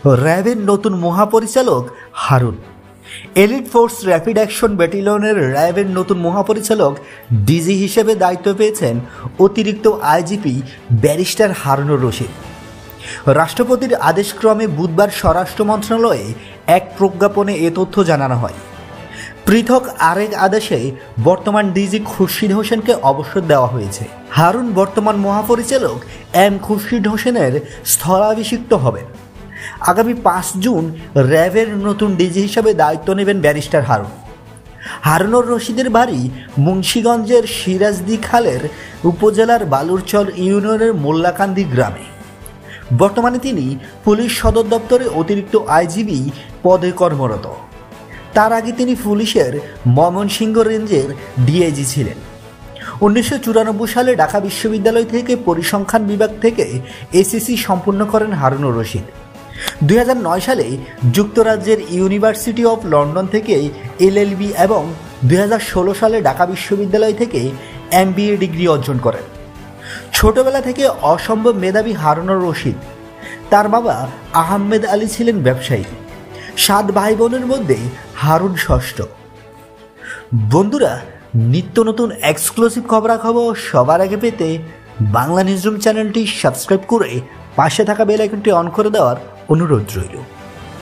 র্যাবের নতুন মহাপরিচালক Harun. Elite force rapid action ব্যাটালিয়নের র্যাবের নতুন মহাপরিচালক ডিজি হিসেবে দায়িত্ব পেয়েছেন অতিরিক্ত আইজিপি ব্যারিস্টার হারুনুর রশিদ। রাষ্ট্রপতির আদেশক্রমে বুধবার স্বরাষ্ট্র মন্ত্রণালয়ে এক প্রজ্ঞাপনে এ তথ্য জানানো হয়। পৃথক আরেক আদেশে বর্তমান ডিজি খুরশিদ হোসেনকে অবসর দেওয়া হয়েছে। হারুন বর্তমান মহাপরিচালক এম খুরশিদ হোসেনের স্থলাভিষিক্ত হবেন। আগামী 5 জুন র্যাবের নতুন ডিজি হিসাবে দায়িত্ব নেবেন ব্যারিস্টার হারুন। হারুনুর রশিদের বাড়ি মুন্সিগঞ্জের সিরাজদি খালের উপজেলার বালুরচর ইউনিয়নের মোল্লাকান্দি গ্রামে। বর্তমানে তিনি পুলিশ সদর দপ্তরে অতিরিক্ত আইজিপি পদে কর্মরত। তার আগে তিনি পুলিশের ময়মনসিংহ রেঞ্জের ডিআইজি ছিলেন। 1994 সালে ঢাকা বিশ্ববিদ্যালয় থেকে পরিসংখ্যান বিভাগ থেকে এসএসসি সম্পূর্ণ করেন হারুনুর রশিদ। 2009 সালে যুক্তরাজ্যের ইউনিভার্সিটি অফ লন্ডন থেকে এলএলবি এবং 2016 সালে ঢাকা বিশ্ববিদ্যালয় থেকে এমবিএ ডিগ্রি অর্জন করেন। ছোটবেলা থেকে অসম্ভব মেধাবী হারুনুর রশিদ। তার বাবা আহমেদ আলী ছিলেন ব্যবসায়ী। 7 ভাই বোনের মধ্যে হারুন ষষ্ঠ। বন্ধুরা, নিত্য নতুন এক্সক্লুসিভ খবরাখবর সবার আগে পেতে বাংলা নিউজরুম চ্যানেলটি সাবস্ক্রাইব করে পাশে থাকা বেল আইকনটি অন করে দেওয়ার অনুরোধ রইল।